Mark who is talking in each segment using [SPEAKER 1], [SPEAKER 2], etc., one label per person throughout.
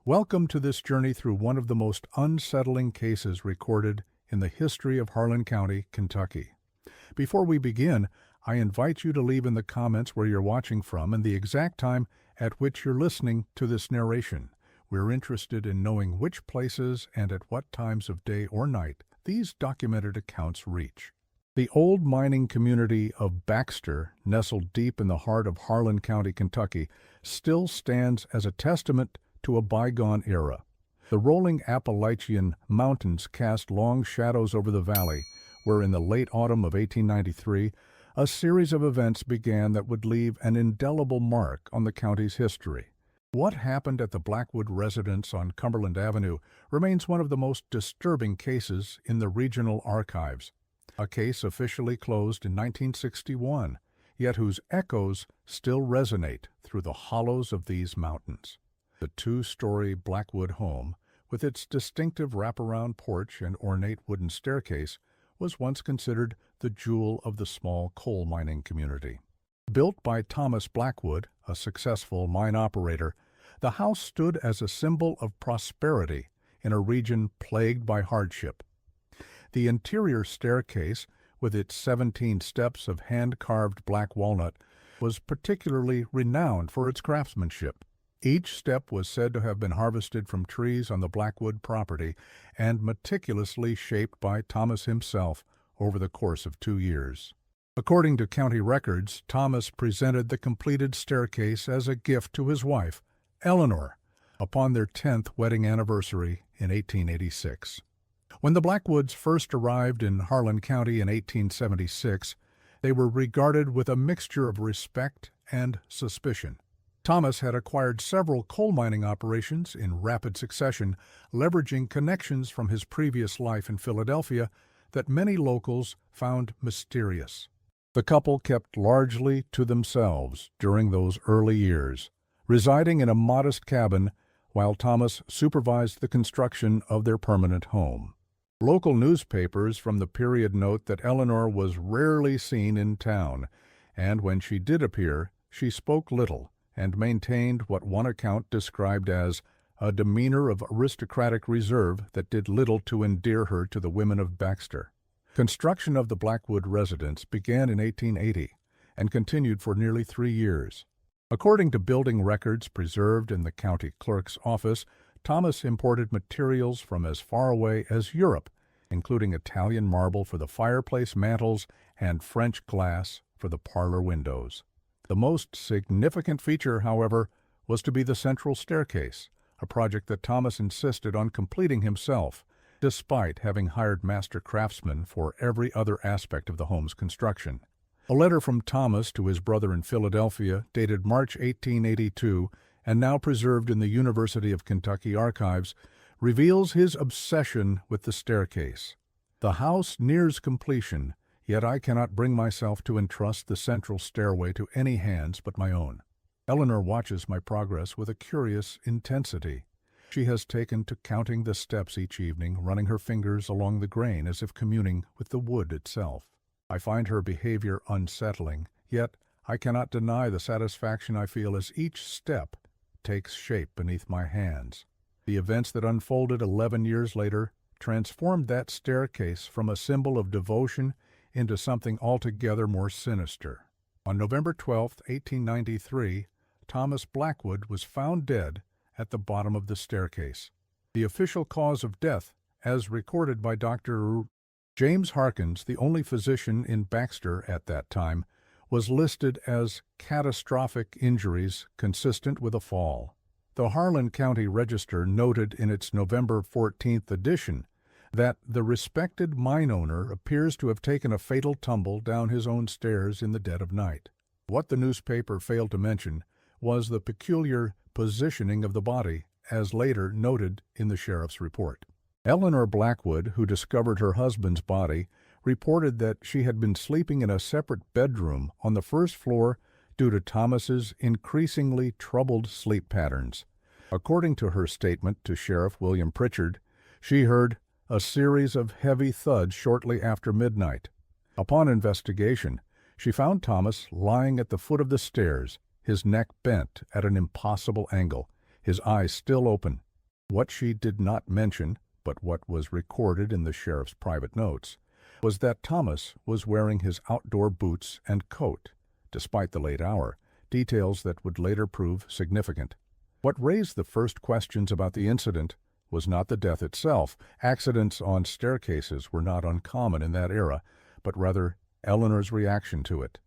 [SPEAKER 1] Welcome to this journey through one of the most unsettling cases recorded in the history of Harlan County, Kentucky. Before we begin, I invite you to leave in the comments where you're watching from and the exact time at which you're listening to this narration. We're interested in knowing which places and at what times of day or night these documented accounts reach. The old mining community of Baxter, nestled deep in the heart of Harlan County, Kentucky, still stands as a testament to a bygone era. The rolling Appalachian Mountains cast long shadows over the valley, where in the late autumn of 1893, a series of events began that would leave an indelible mark on the county's history. What happened at the Blackwood residence on Cumberland Avenue remains one of the most disturbing cases in the regional archives. A case officially closed in 1961, yet whose echoes still resonate through the hollows of these mountains. The two-story Blackwood home, with its distinctive wraparound porch and ornate wooden staircase, was once considered the jewel of the small coal mining community. Built by Thomas Blackwood, a successful mine operator, the house stood as a symbol of prosperity in a region plagued by hardship. The interior staircase, with its 17 steps of hand-carved black walnut, was particularly renowned for its craftsmanship. Each step was said to have been harvested from trees on the Blackwood property and meticulously shaped by Thomas himself over the course of 2 years. According to county records, Thomas presented the completed staircase as a gift to his wife, Eleanor, upon their 10th wedding anniversary in 1886. When the Blackwoods first arrived in Harlan County in 1876, they were regarded with a mixture of respect and suspicion. Thomas had acquired several coal mining operations in rapid succession, leveraging connections from his previous life in Philadelphia that many locals found mysterious. The couple kept largely to themselves during those early years, residing in a modest cabin while Thomas supervised the construction of their permanent home. Local newspapers from the period note that Eleanor was rarely seen in town, and when she did appear, she spoke little and maintained what one account described as a demeanor of aristocratic reserve that did little to endear her to the women of Baxter. Construction of the Blackwood residence began in 1880 and continued for nearly 3 years. According to building records preserved in the county clerk's office, Thomas imported materials from as far away as Europe, including Italian marble for the fireplace mantels and French glass for the parlor windows. The most significant feature, however, was to be the central staircase, a project that Thomas insisted on completing himself, despite having hired master craftsmen for every other aspect of the home's construction. A letter from Thomas to his brother in Philadelphia, dated March 1882, and now preserved in the University of Kentucky archives, reveals his obsession with the staircase. The house nears completion, yet I cannot bring myself to entrust the central stairway to any hands but my own. Eleanor watches my progress with a curious intensity. She has taken to counting the steps each evening, running her fingers along the grain as if communing with the wood itself. I find her behavior unsettling, yet I cannot deny the satisfaction I feel as each step takes shape beneath my hands. The events that unfolded 11 years later transformed that staircase from a symbol of devotion into something altogether more sinister. On November 12, 1893, Thomas Blackwood was found dead at the bottom of the staircase. The official cause of death, as recorded by Dr. James Harkins, the only physician in Baxter at that time, was listed as catastrophic injuries consistent with a fall. The Harlan County Register noted in its November 14th edition that the respected mine owner appears to have taken a fatal tumble down his own stairs in the dead of night. What the newspaper failed to mention was the peculiar positioning of the body, as later noted in the sheriff's report. Eleanor Blackwood, who discovered her husband's body, reported that she had been sleeping in a separate bedroom on the first floor due to Thomas's increasingly troubled sleep patterns. According to her statement to Sheriff William Pritchard, she heard a series of heavy thuds shortly after midnight. Upon investigation, she found Thomas lying at the foot of the stairs, his neck bent at an impossible angle, his eyes still open, What she did not mention, but what was recorded in the sheriff's private notes, was that Thomas was wearing his outdoor boots and coat, despite the late hour, details that would later prove significant. What raised the first questions about the incident was not the death itself. Accidents on staircases were not uncommon in that era, but rather Eleanor's reaction to it.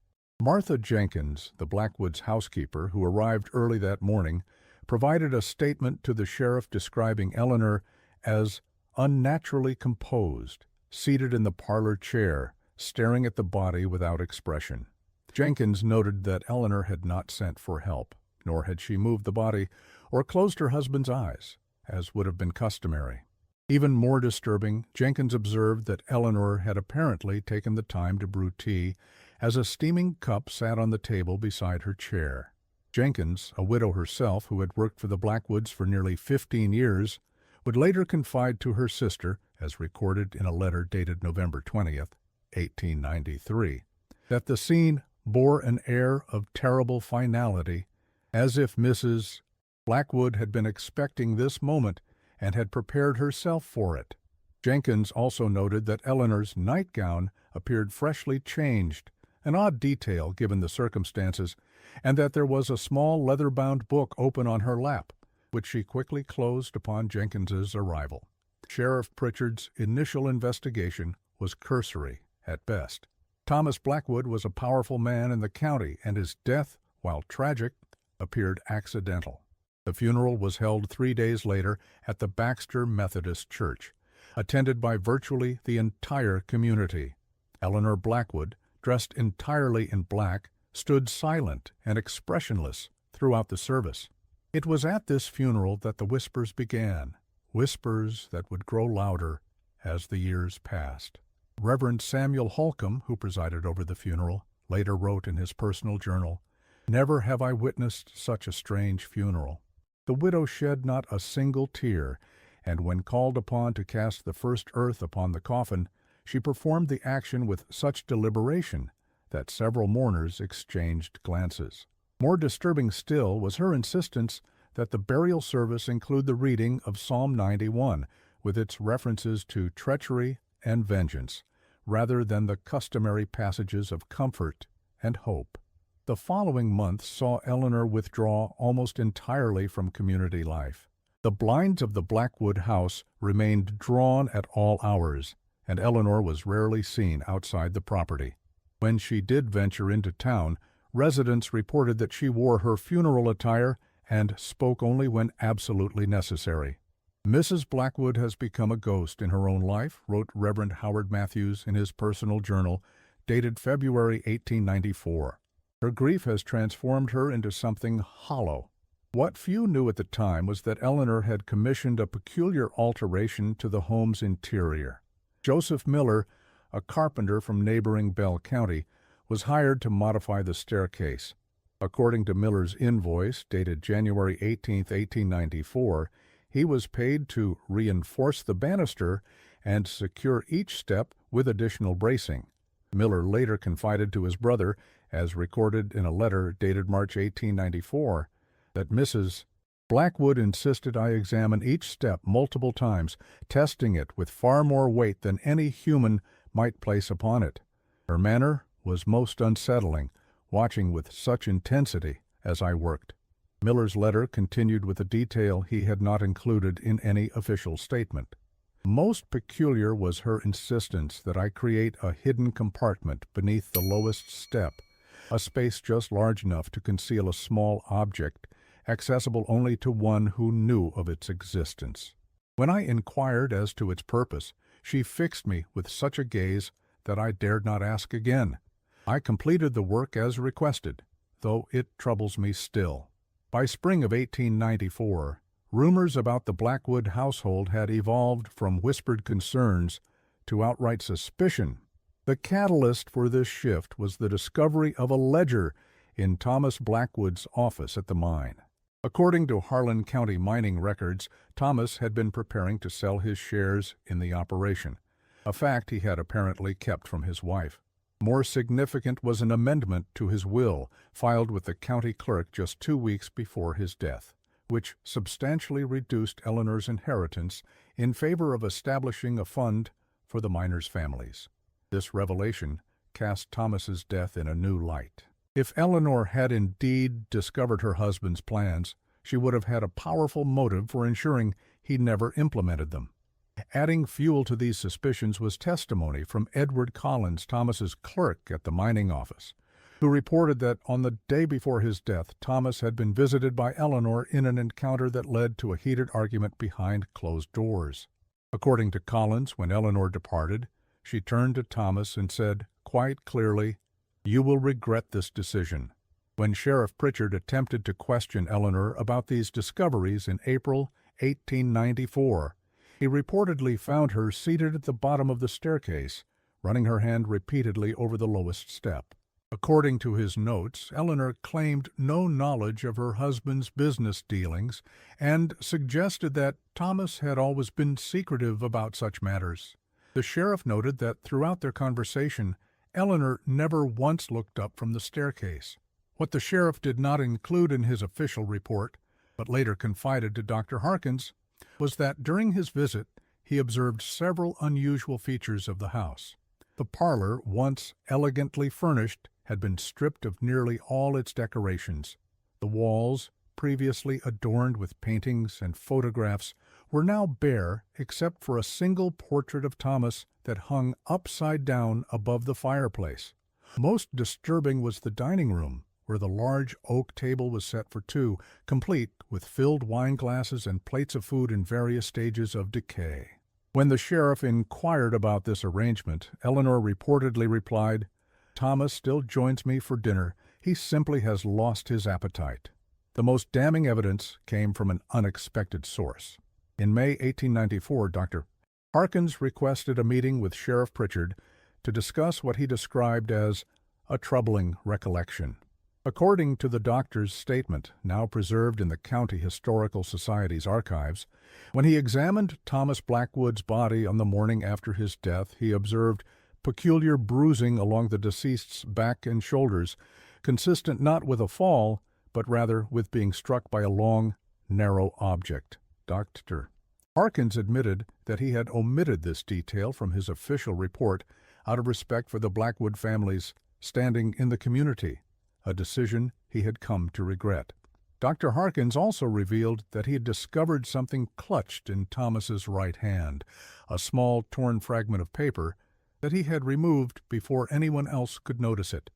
[SPEAKER 1] Martha Jenkins, the Blackwoods housekeeper who arrived early that morning, provided a statement to the sheriff describing Eleanor as unnaturally composed, seated in the parlor chair, staring at the body without expression. Jenkins noted that Eleanor had not sent for help, nor had she moved the body or closed her husband's eyes, as would have been customary. Even more disturbing, Jenkins observed that Eleanor had apparently taken the time to brew tea, as a steaming cup sat on the table beside her chair. Jenkins, a widow herself who had worked for the Blackwoods for nearly 15 years, would later confide to her sister, as recorded in a letter dated November 20th, 1893, that the scene bore an air of terrible finality, as if Mrs. Blackwood had been expecting this moment and had prepared herself for it. Jenkins also noted that Eleanor's nightgown appeared freshly changed, an odd detail given the circumstances, and that there was a small leather-bound book open on her lap, which she quickly closed upon Jenkins's arrival. Sheriff Pritchard's initial investigation was cursory at best. Thomas Blackwood was a powerful man in the county, and his death, while tragic, appeared accidental. The funeral was held 3 days later at the Baxter Methodist Church, attended by virtually the entire community. Eleanor Blackwood, dressed entirely in black, stood silent and expressionless throughout the service. It was at this funeral that the whispers began, whispers that would grow louder as the years passed. Reverend Samuel Holcomb, who presided over the funeral, later wrote in his personal journal, "Never have I witnessed such a strange funeral." The widow shed not a single tear, and when called upon to cast the first earth upon the coffin, she performed the action with such deliberation that several mourners exchanged glances. More disturbing still was her insistence that the burial service include the reading of Psalm 91, with its references to treachery and vengeance, rather than the customary passages of comfort and hope. The following month saw Eleanor withdraw almost entirely from community life. The blinds of the Blackwood house remained drawn at all hours, and Eleanor was rarely seen outside the property. When she did venture into town, residents reported that she wore her funeral attire and spoke only when absolutely necessary. "Mrs. Blackwood has become a ghost in her own life," wrote Reverend Howard Matthews in his personal journal, dated February 1894. "Her grief has transformed her into something hollow." What few knew at the time was that Eleanor had commissioned a peculiar alteration to the home's interior. Joseph Miller, a carpenter from neighboring Bell County, was hired to modify the staircase. According to Miller's invoice, dated January 18, 1894, he was paid to reinforce the banister and secure each step with additional bracing. Miller later confided to his brother, as recorded in a letter dated March 1894, that Mrs. Blackwood insisted I examine each step multiple times, testing it with far more weight than any human might place upon it. Her manner was most unsettling, watching with such intensity as I worked. Miller's letter continued with a detail he had not included in any official statement. Most peculiar was her insistence that I create a hidden compartment beneath the lowest step, a space just large enough to conceal a small object, accessible only to one who knew of its existence. When I inquired as to its purpose, she fixed me with such a gaze that I dared not ask again. I completed the work as requested, though it troubles me still. By spring of 1894, rumors about the Blackwood household had evolved from whispered concerns to outright suspicion. The catalyst for this shift was the discovery of a ledger in Thomas Blackwood's office at the mine. According to Harlan County mining records, Thomas had been preparing to sell his shares in the operation, a fact he had apparently kept from his wife. More significant was an amendment to his will, filed with the county clerk just 2 weeks before his death, which substantially reduced Eleanor's inheritance in favor of establishing a fund for the miners' families. This revelation cast Thomas's death in a new light. If Eleanor had indeed discovered her husband's plans, she would have had a powerful motive for ensuring he never implemented them. Adding fuel to these suspicions was testimony from Edward Collins, Thomas's clerk at the mining office, who reported that on the day before his death, Thomas had been visited by Eleanor in an encounter that led to a heated argument behind closed doors. According to Collins, when Eleanor departed, she turned to Thomas and said, quite clearly, "You will regret this decision." When Sheriff Pritchard attempted to question Eleanor about these discoveries in April 1894, he reportedly found her seated at the bottom of the staircase, running her hand repeatedly over the lowest step. According to his notes, Eleanor claimed no knowledge of her husband's business dealings and suggested that Thomas had always been secretive about such matters. The sheriff noted that throughout their conversation, Eleanor never once looked up from the staircase. What the sheriff did not include in his official report, but later confided to Dr. Harkins, was that during his visit he observed several unusual features of the house. The parlor, once elegantly furnished, had been stripped of nearly all its decorations. The walls, previously adorned with paintings and photographs, were now bare except for a single portrait of Thomas that hung upside down above the fireplace. Most disturbing was the dining room, where the large oak table was set for two, complete with filled wine glasses and plates of food in various stages of decay. When the sheriff inquired about this arrangement, Eleanor reportedly replied, "Thomas still joins me for dinner. He simply has lost his appetite." The most damning evidence came from an unexpected source. In May 1894, Dr. Harkins requested a meeting with Sheriff Pritchard to discuss what he described as a troubling recollection. According to the doctor's statement, now preserved in the County Historical Society's archives, when he examined Thomas Blackwood's body on the morning after his death, he observed peculiar bruising along the deceased's back and shoulders, consistent not with a fall, but rather with being struck by a long, narrow object. Dr. Harkins admitted that he had omitted this detail from his official report out of respect for the Blackwood family's standing in the community, a decision he had come to regret. Dr. Harkins also revealed that he had discovered something clutched in Thomas's right hand, a small torn fragment of paper that he had removed before anyone else could notice it.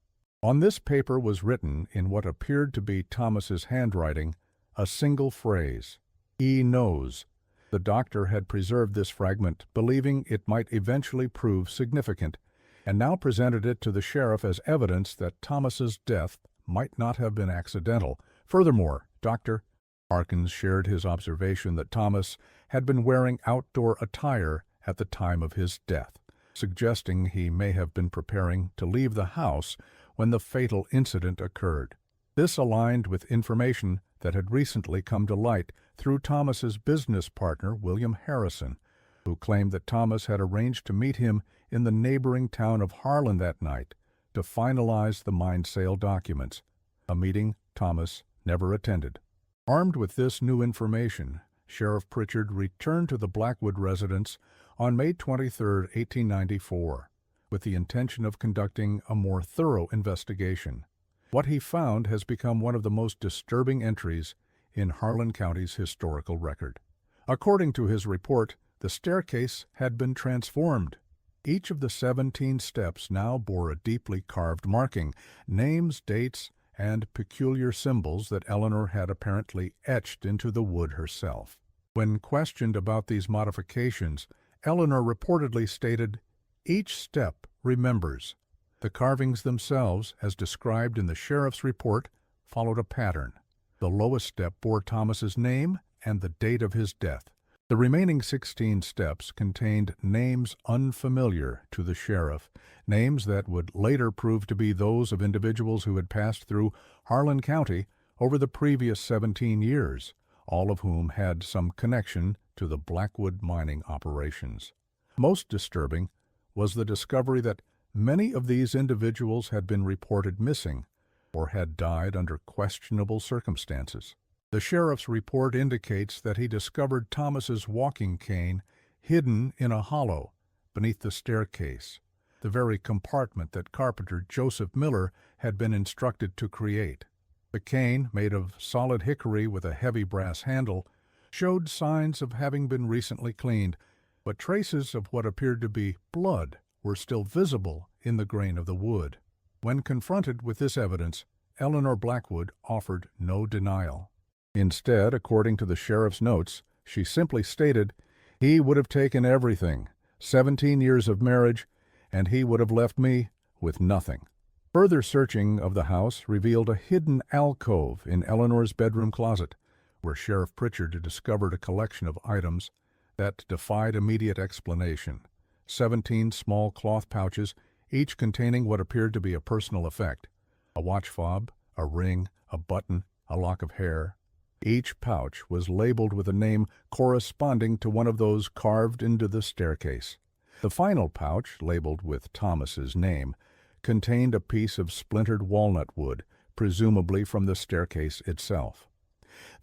[SPEAKER 1] On this paper was written, in what appeared to be Thomas's handwriting, a single phrase, "He knows." The doctor had preserved this fragment, believing it might eventually prove significant, and now presented it to the sheriff as evidence that Thomas's death might not have been accidental. Furthermore, Dr. Harkins shared his observation that Thomas had been wearing outdoor attire at the time of his death, suggesting he may have been preparing to leave the house when the fatal incident occurred. This aligned with information that had recently come to light through Thomas's business partner, William Harrison, who claimed that Thomas had arranged to meet him in the neighboring town of Harlan that night to finalize the mine sale documents, a meeting Thomas never attended. Armed with this new information, Sheriff Pritchard returned to the Blackwood residence on May 23, 1894, with the intention of conducting a more thorough investigation. What he found has become one of the most disturbing entries in Harlan County's historical record. According to his report, the staircase had been transformed. Each of the 17 steps now bore a deeply carved marking, names, dates, and peculiar symbols that Eleanor had apparently etched into the wood herself. When questioned about these modifications, Eleanor reportedly stated, "Each step remembers." The carvings themselves, as described in the sheriff's report, followed a pattern. The lowest step bore Thomas's name and the date of his death. The remaining 16 steps contained names unfamiliar to the sheriff, names that would later prove to be those of individuals who had passed through Harlan County over the previous 17 years, all of whom had some connection to the Blackwood mining operations. Most disturbing was the discovery that many of these individuals had been reported missing or had died under questionable circumstances. The sheriff's report indicates that he discovered Thomas's walking cane hidden in a hollow beneath the staircase, the very compartment that carpenter Joseph Miller had been instructed to create. The cane, made of solid hickory with a heavy brass handle, showed signs of having been recently cleaned, but traces of what appeared to be blood were still visible in the grain of the wood. When confronted with this evidence, Eleanor Blackwood offered no denial. Instead, according to the sheriff's notes, she simply stated, "He would have taken everything, 17 years of marriage, and he would have left me with nothing." Further searching of the house revealed a hidden alcove in Eleanor's bedroom closet, where Sheriff Pritchard discovered a collection of items that defied immediate explanation. 17 small cloth pouches, each containing what appeared to be a personal effect: a watch fob, a ring, a button, a lock of hair. Each pouch was labeled with a name corresponding to one of those carved into the staircase. The final pouch, labeled with Thomas's name, contained a piece of splintered walnut wood, presumably from the staircase itself.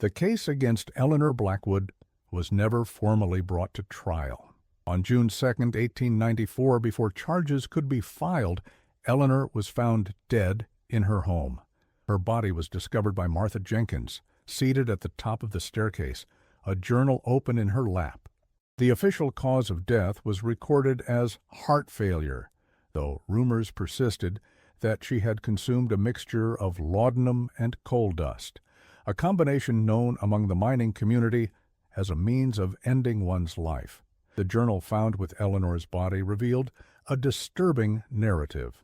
[SPEAKER 1] The case against Eleanor Blackwood was never formally brought to trial. On June 2, 1894, before charges could be filed, Eleanor was found dead in her home. Her body was discovered by Martha Jenkins, seated at the top of the staircase, a journal open in her lap. The official cause of death was recorded as heart failure, though rumors persisted that she had consumed a mixture of laudanum and coal dust, a combination known among the mining community as a means of ending one's life. The journal found with Eleanor's body revealed a disturbing narrative.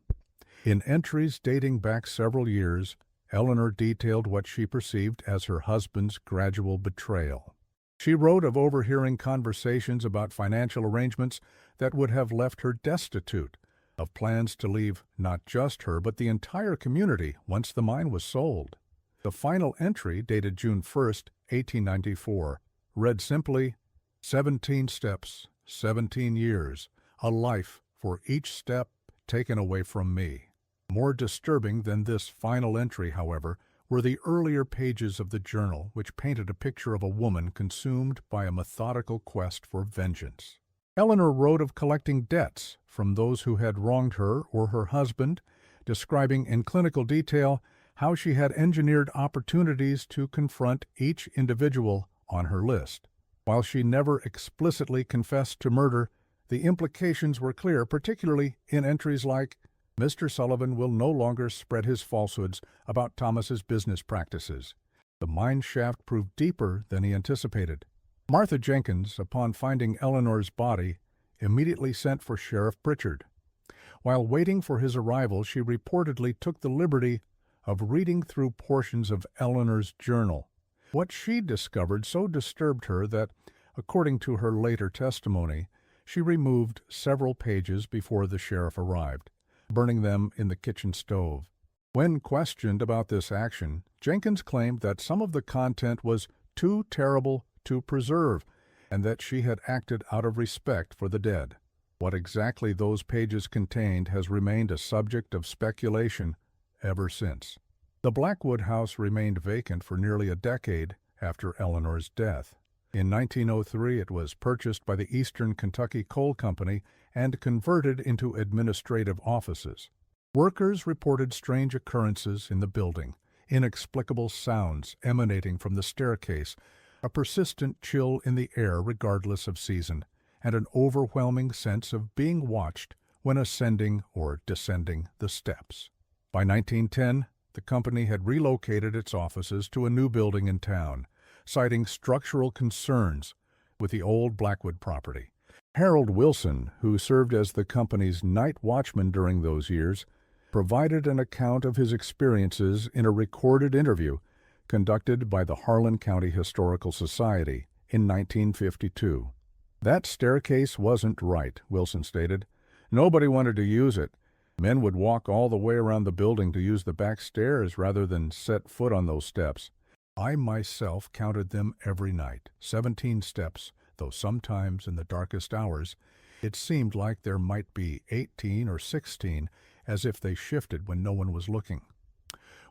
[SPEAKER 1] In entries dating back several years, Eleanor detailed what she perceived as her husband's gradual betrayal. She wrote of overhearing conversations about financial arrangements that would have left her destitute, of plans to leave not just her but the entire community once the mine was sold. The final entry, dated June 1, 1894, read simply, 17 steps, 17 years, a life for each step taken away from me. More disturbing than this final entry, however, were the earlier pages of the journal, which painted a picture of a woman consumed by a methodical quest for vengeance. Eleanor wrote of collecting debts from those who had wronged her or her husband, describing in clinical detail how she had engineered opportunities to confront each individual on her list. While she never explicitly confessed to murder, the implications were clear, particularly in entries like, "Mr. Sullivan will no longer spread his falsehoods about Thomas's business practices." The mine shaft proved deeper than he anticipated. Martha Jenkins, upon finding Eleanor's body, immediately sent for Sheriff Pritchard. While waiting for his arrival, she reportedly took the liberty of reading through portions of Eleanor's journal. What she discovered so disturbed her that, according to her later testimony, she removed several pages before the sheriff arrived, burning them in the kitchen stove. When questioned about this action, Jenkins claimed that some of the content was too terrible to preserve, and that she had acted out of respect for the dead. What exactly those pages contained has remained a subject of speculation ever since. The Blackwood house remained vacant for nearly a decade after Eleanor's death. In 1903, it was purchased by the Eastern Kentucky Coal Company and converted into administrative offices. Workers reported strange occurrences in the building, inexplicable sounds emanating from the staircase, a persistent chill in the air regardless of season, and an overwhelming sense of being watched when ascending or descending the steps. By 1910, the company had relocated its offices to a new building in town, citing structural concerns with the old Blackwood property. Harold Wilson, who served as the company's night watchman during those years, provided an account of his experiences in a recorded interview conducted by the Harlan County Historical Society in 1952. "That staircase wasn't right," Wilson stated. "Nobody wanted to use it. Men would walk all the way around the building to use the back stairs rather than set foot on those steps. I myself counted them every night, 17 steps, though sometimes in the darkest hours it seemed like there might be 18 or 16, as if they shifted when no one was looking."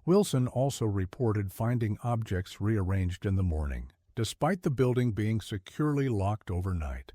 [SPEAKER 1] Wilson also reported finding objects rearranged in the morning, despite the building being securely locked overnight.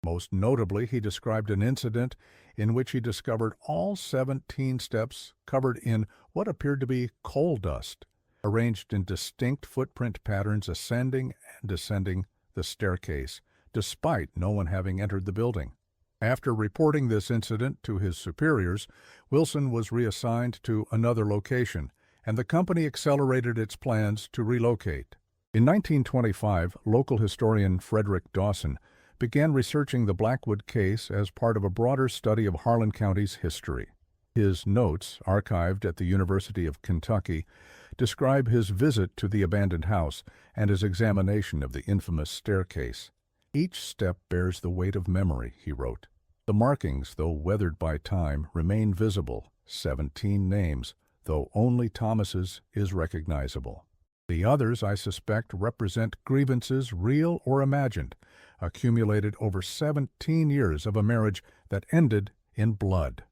[SPEAKER 1] Most notably, he described an incident in which he discovered all 17 steps covered in what appeared to be coal dust, arranged in distinct footprint patterns ascending and descending the staircase, despite no one having entered the building. After reporting this incident to his superiors, Wilson was reassigned to another location, and the company accelerated its plans to relocate. In 1925, local historian Frederick Dawson began researching the Blackwood case as part of a broader study of Harlan County's history. His notes, archived at the University of Kentucky, describe his visit to the abandoned house and his examination of the infamous staircase. Each step bears the weight of memory, he wrote. The markings, though weathered by time, remain visible, 17 names, though only Thomas's is recognizable. The others, I suspect, represent grievances, real or imagined, accumulated over 17 years of a marriage that ended in blood.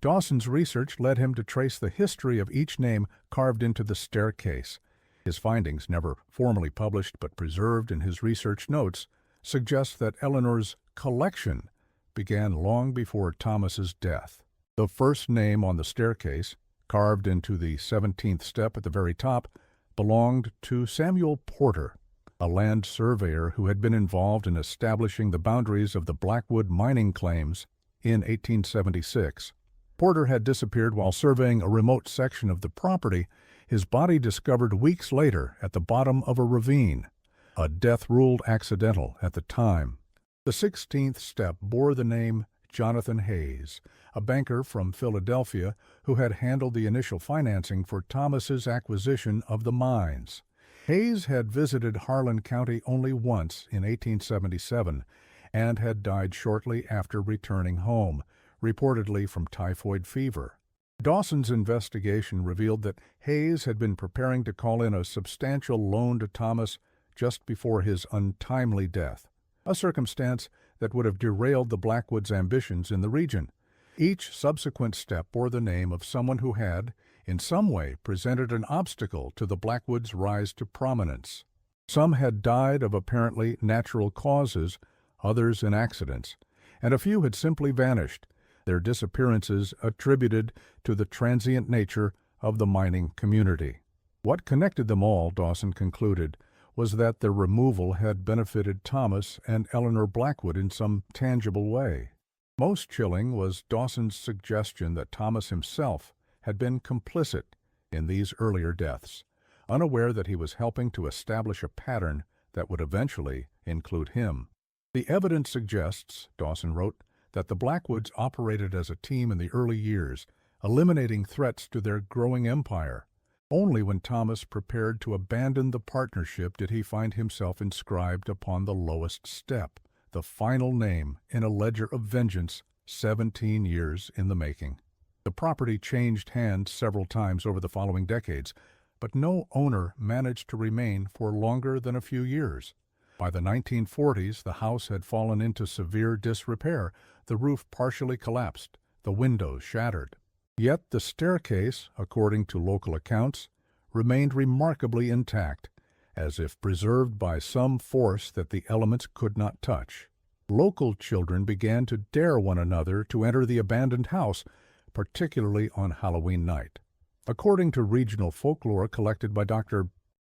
[SPEAKER 1] Dawson's research led him to trace the history of each name carved into the staircase. His findings, never formally published but preserved in his research notes, suggest that Eleanor's collection began long before Thomas's death. The first name on the staircase, carved into the 17th step at the very top, belonged to Samuel Porter, a land surveyor who had been involved in establishing the boundaries of the Blackwood mining claims in 1876. Porter had disappeared while surveying a remote section of the property, his body discovered weeks later at the bottom of a ravine, a death ruled accidental at the time. The 16th step bore the name Jonathan Hayes, a banker from Philadelphia who had handled the initial financing for Thomas's acquisition of the mines. Hayes had visited Harlan County only once in 1877 and had died shortly after returning home, reportedly from typhoid fever. Dawson's investigation revealed that Hayes had been preparing to call in a substantial loan to Thomas just before his untimely death, a circumstance that would have derailed the Blackwoods' ambitions in the region. Each subsequent step bore the name of someone who had, in some way, presented an obstacle to the Blackwoods' rise to prominence. Some had died of apparently natural causes, others in accidents, and a few had simply vanished, their disappearances attributed to the transient nature of the mining community. What connected them all, Dawson concluded, was that their removal had benefited Thomas and Eleanor Blackwood in some tangible way. Most chilling was Dawson's suggestion that Thomas himself had been complicit in these earlier deaths, unaware that he was helping to establish a pattern that would eventually include him. The evidence suggests, Dawson wrote, that the Blackwoods operated as a team in the early years, eliminating threats to their growing empire. Only when Thomas prepared to abandon the partnership did he find himself inscribed upon the lowest step, the final name in a ledger of vengeance 17 years in the making. The property changed hands several times over the following decades, but no owner managed to remain for longer than a few years. By the 1940s, the house had fallen into severe disrepair, the roof partially collapsed, the windows shattered. Yet the staircase, according to local accounts, remained remarkably intact, as if preserved by some force that the elements could not touch. Local children began to dare one another to enter the abandoned house, particularly on Halloween night. According to regional folklore collected by Dr.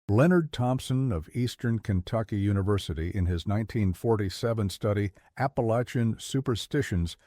[SPEAKER 1] Leonard Thompson of Eastern Kentucky University in his 1947 study Appalachian Superstitions,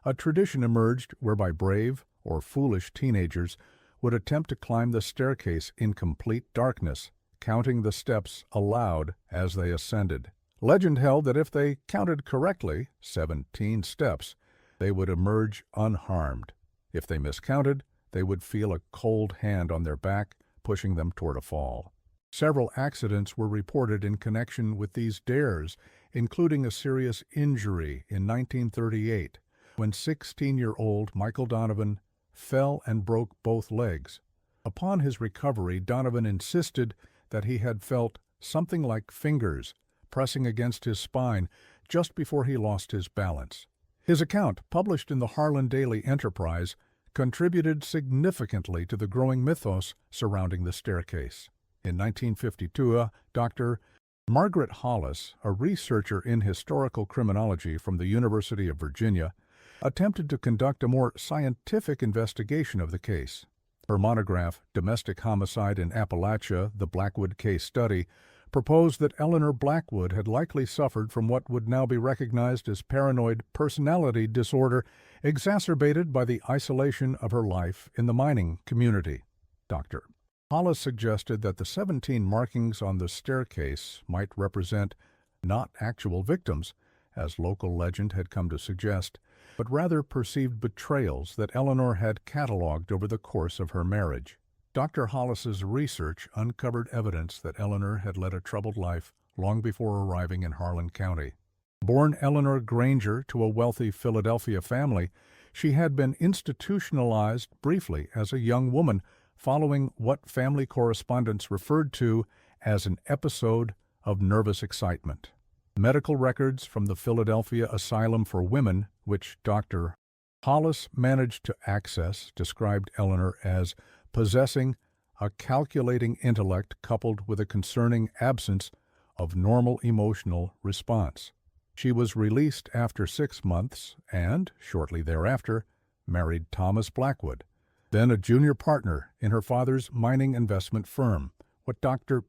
[SPEAKER 1] a tradition emerged whereby brave or foolish teenagers would attempt to climb the staircase in complete darkness, counting the steps aloud as they ascended. Legend held that if they counted correctly, 17 steps, they would emerge unharmed. If they miscounted, they would feel a cold hand on their back, pushing them toward a fall. Several accidents were reported in connection with these dares, including a serious injury in 1938, when 16-year-old Michael Donovan fell and broke both legs. Upon his recovery, Donovan insisted that he had felt something like fingers pressing against his spine just before he lost his balance. His account, published in the Harlan Daily Enterprise, contributed significantly to the growing mythos surrounding the staircase. In 1952, Dr. Margaret Hollis, a researcher in historical criminology from the University of Virginia, attempted to conduct a more scientific investigation of the case. Her monograph, Domestic Homicide in Appalachia, the Blackwood Case Study, proposed that Eleanor Blackwood had likely suffered from what would now be recognized as paranoid personality disorder exacerbated by the isolation of her life in the mining community. Dr. Hollis suggested that the 17 markings on the staircase might represent not actual victims, as local legend had come to suggest, but rather perceived betrayals that Eleanor had catalogued over the course of her marriage. Dr. Hollis's research uncovered evidence that Eleanor had led a troubled life long before arriving in Harlan County. Born Eleanor Granger to a wealthy Philadelphia family, she had been institutionalized briefly as a young woman following what family correspondents referred to as an episode of nervous excitement. Medical records from the Philadelphia Asylum for Women, which Dr. Hollis managed to access, described Eleanor as possessing a calculating intellect coupled with a concerning absence of normal emotional response. She was released after 6 months and, shortly thereafter, married Thomas Blackwood, then a junior partner in her father's mining investment firm. What Dr.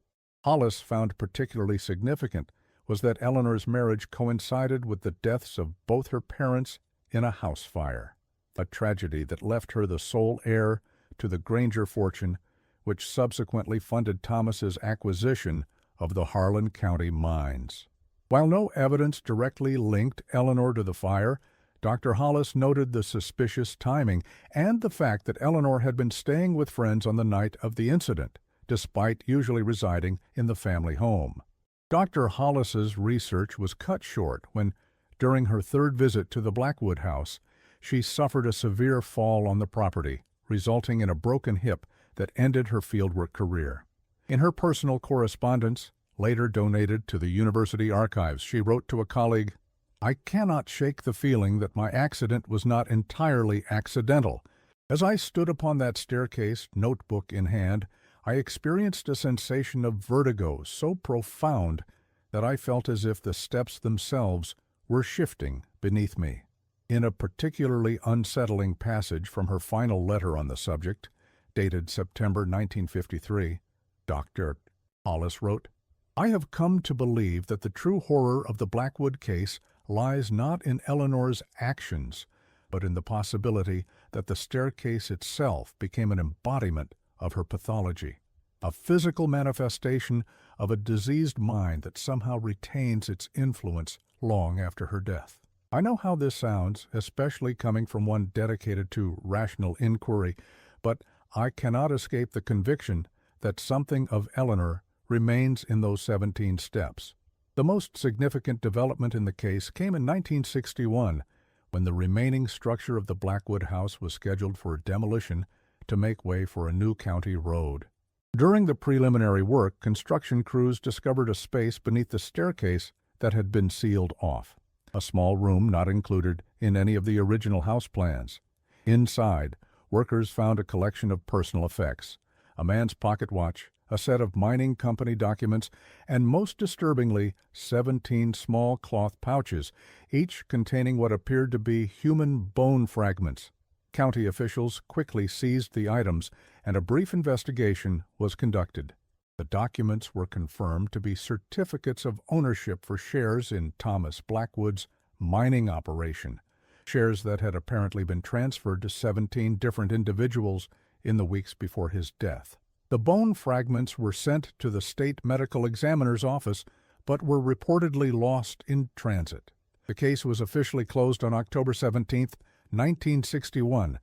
[SPEAKER 1] Hollis found particularly significant was that Eleanor's marriage coincided with the deaths of both her parents in a house fire, a tragedy that left her the sole heir to the Granger fortune, which subsequently funded Thomas's acquisition of the Harlan County mines. While no evidence directly linked Eleanor to the fire, Dr. Hollis noted the suspicious timing and the fact that Eleanor had been staying with friends on the night of the incident, despite usually residing in the family home. Dr. Hollis's research was cut short when, during her third visit to the Blackwood house, she suffered a severe fall on the property, resulting in a broken hip that ended her fieldwork career. In her personal correspondence, later donated to the university archives, she wrote to a colleague, "I cannot shake the feeling that my accident was not entirely accidental. As I stood upon that staircase, notebook in hand, I experienced a sensation of vertigo so profound that I felt as if the steps themselves were shifting beneath me." In a particularly unsettling passage from her final letter on the subject, dated September 1953, Dr. Hollis wrote, "I have come to believe that the true horror of the Blackwood case lies not in Eleanor's actions, but in the possibility that the staircase itself became an embodiment of her pathology, a physical manifestation of a diseased mind that somehow retains its influence long after her death." I know how this sounds, especially coming from one dedicated to rational inquiry, but I cannot escape the conviction that something of Eleanor remains in those 17 steps. The most significant development in the case came in 1961, when the remaining structure of the Blackwood house was scheduled for demolition to make way for a new county road. During the preliminary work, construction crews discovered a space beneath the staircase that had been sealed off, a small room not included in any of the original house plans. Inside, workers found a collection of personal effects, a man's pocket watch, a set of mining company documents, and most disturbingly, 17 small cloth pouches, each containing what appeared to be human bone fragments. County officials quickly seized the items, and a brief investigation was conducted. The documents were confirmed to be certificates of ownership for shares in Thomas Blackwood's mining operation, shares that had apparently been transferred to 17 different individuals in the weeks before his death. The bone fragments were sent to the state medical examiner's office, but were reportedly lost in transit. The case was officially closed on October 17, 1961,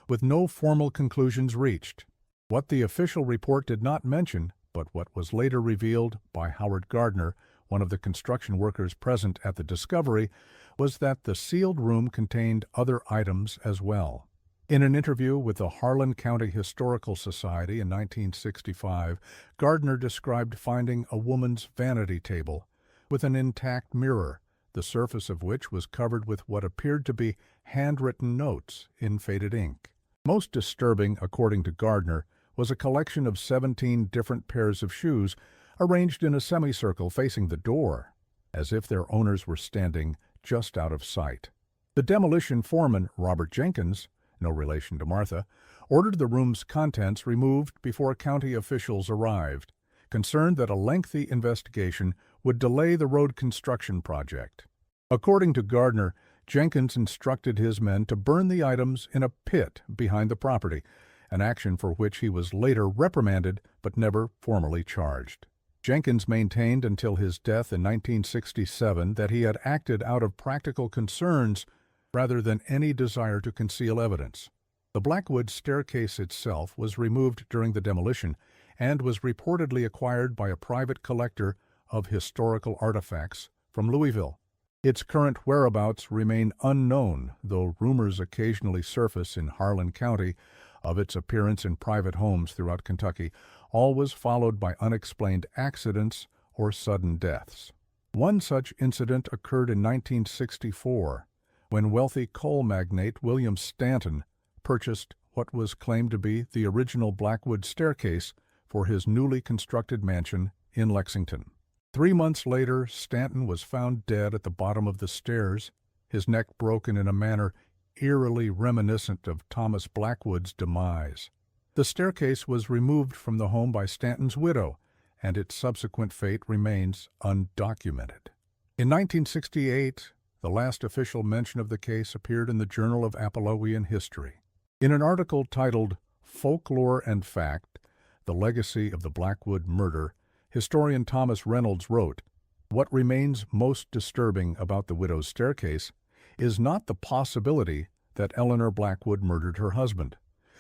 [SPEAKER 1] with no formal conclusions reached. What the official report did not mention, but what was later revealed by Howard Gardner, one of the construction workers present at the discovery, was that the sealed room contained other items as well. In an interview with the Harlan County Historical Society in 1965, Gardner described finding a woman's vanity table with an intact mirror, the surface of which was covered with what appeared to be handwritten notes in faded ink. Most disturbing, according to Gardner, was a collection of 17 different pairs of shoes arranged in a semicircle facing the door, as if their owners were standing just out of sight. The demolition foreman, Robert Jenkins, no relation to Martha, ordered the room's contents removed before county officials arrived, concerned that a lengthy investigation would delay the road construction project. According to Gardner, Jenkins instructed his men to burn the items in a pit behind the property, an action for which he was later reprimanded but never formally charged. Jenkins maintained until his death in 1967 that he had acted out of practical concerns rather than any desire to conceal evidence. The Blackwood staircase itself was removed during the demolition and was reportedly acquired by a private collector of historical artifacts from Louisville. Its current whereabouts remain unknown, though rumors occasionally surface in Harlan County of its appearance in private homes throughout Kentucky, always followed by unexplained accidents or sudden deaths. One such incident occurred in 1964, when wealthy coal magnate William Stanton purchased what was claimed to be the original Blackwood staircase for his newly constructed mansion in Lexington. 3 months later, Stanton was found dead at the bottom of the stairs, his neck broken in a manner eerily reminiscent of Thomas Blackwood's demise. The staircase was removed from the home by Stanton's widow, and its subsequent fate remains undocumented. In 1968, the last official mention of the case appeared in the Journal of Appalachian History. In an article titled Folklore and Fact, The Legacy of the Blackwood Murder, historian Thomas Reynolds wrote, "What remains most disturbing about the widow's staircase is not the possibility that Eleanor Blackwood murdered her husband,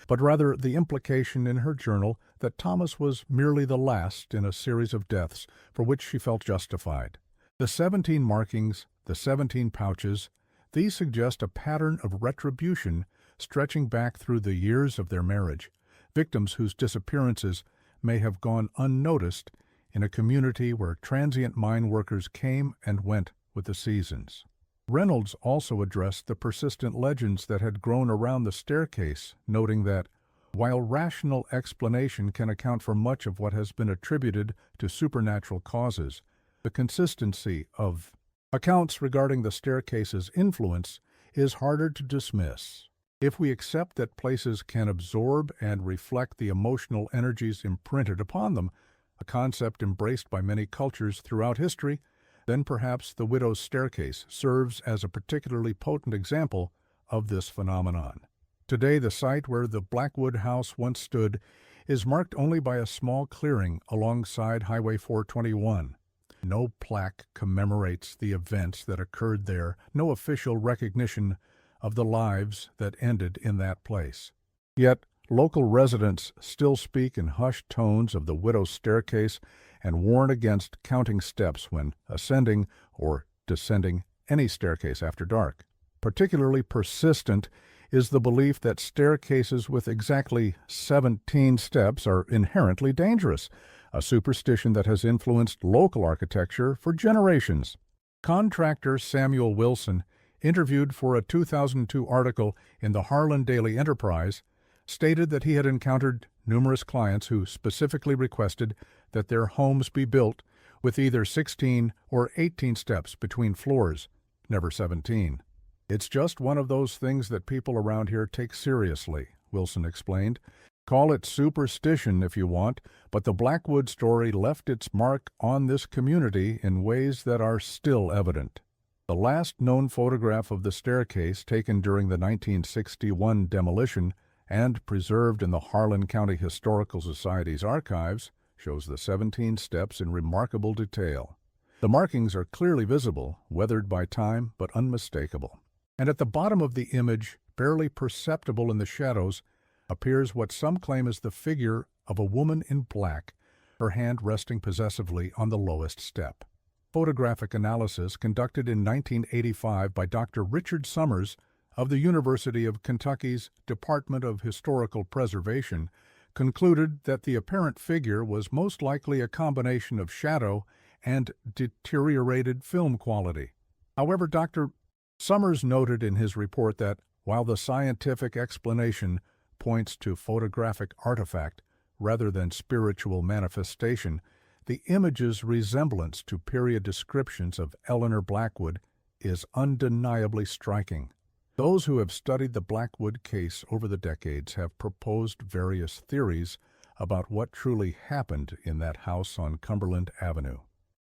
[SPEAKER 1] but rather the implication in her journal that Thomas was merely the last in a series of deaths for which she felt justified. The 17 markings, the 17 pouches, these suggest a pattern of retribution stretching back through the years of their marriage, victims whose disappearances may have gone unnoticed in a community where transient mine workers came and went with the seasons." Reynolds also addressed the persistent legends that had grown around the staircase, noting that, while rational explanation can account for much of what has been attributed to supernatural causes, the consistency of accounts regarding the staircase's influence is harder to dismiss. If we accept that places can absorb and reflect the emotional energies imprinted upon them, a concept embraced by many cultures throughout history, then perhaps the widow's staircase serves as a particularly potent example of this phenomenon. Today, the site where the Blackwood house once stood is marked only by a small clearing alongside Highway 421. No plaque commemorates the events that occurred there, no official recognition of the lives that ended in that place. Yet, local residents still speak in hushed tones of the widow's staircase and warn against counting steps when ascending or descending any staircase after dark. Particularly persistent is the belief that staircases with exactly 17 steps are inherently dangerous, a superstition that has influenced local architecture for generations. Contractor Samuel Wilson, interviewed for a 2002 article in the Harlan Daily Enterprise, stated that he had encountered numerous clients who specifically requested that their homes be built with either 16 or 18 steps between floors, never 17. "It's just one of those things that people around here take seriously," Wilson explained. "Call it superstition if you want, but the Blackwood story left its mark on this community in ways that are still evident." The last known photograph of the staircase, taken during the 1961 demolition and preserved in the Harlan County Historical Society's archives, shows the 17 steps in remarkable detail. The markings are clearly visible, weathered by time, but unmistakable. And at the bottom of the image, barely perceptible in the shadows, appears what some claim is the figure of a woman in black, her hand resting possessively on the lowest step. Photographic analysis conducted in 1985 by Dr. Richard Summers of the University of Kentucky's Department of Historical Preservation concluded that the apparent figure was most likely a combination of shadow and deteriorated film quality. However, Dr. Summers noted in his report that, while the scientific explanation points to photographic artifact rather than spiritual manifestation, the image's resemblance to period descriptions of Eleanor Blackwood is undeniably striking. Those who have studied the Blackwood case over the decades have proposed various theories about what truly happened in that house on Cumberland Avenue.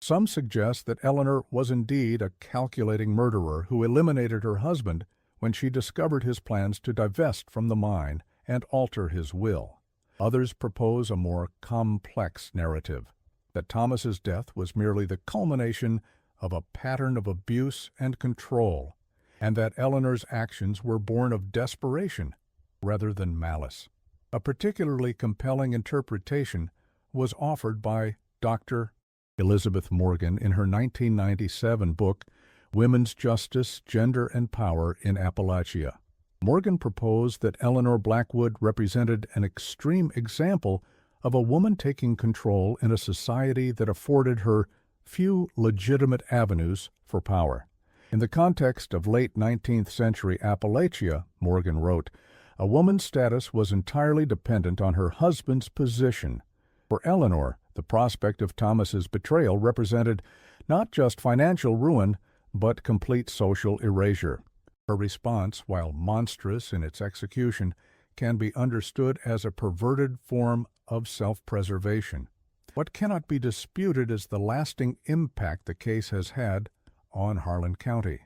[SPEAKER 1] Some suggest that Eleanor was indeed a calculating murderer who eliminated her husband when she discovered his plans to divest from the mine and alter his will. Others propose a more complex narrative, that Thomas's death was merely the culmination of a pattern of abuse and control, and that Eleanor's actions were born of desperation rather than malice. A particularly compelling interpretation was offered by Dr. Elizabeth Morgan in her 1997 book, Women's Justice, Gender and Power in Appalachia. Morgan proposed that Eleanor Blackwood represented an extreme example of a woman taking control in a society that afforded her few legitimate avenues for power. In the context of late 19th century Appalachia, Morgan wrote, a woman's status was entirely dependent on her husband's position. For Eleanor, the prospect of Thomas's betrayal represented not just financial ruin, but complete social erasure. Her response, while monstrous in its execution, can be understood as a perverted form of self-preservation. What cannot be disputed is the lasting impact the case has had on Harlan County.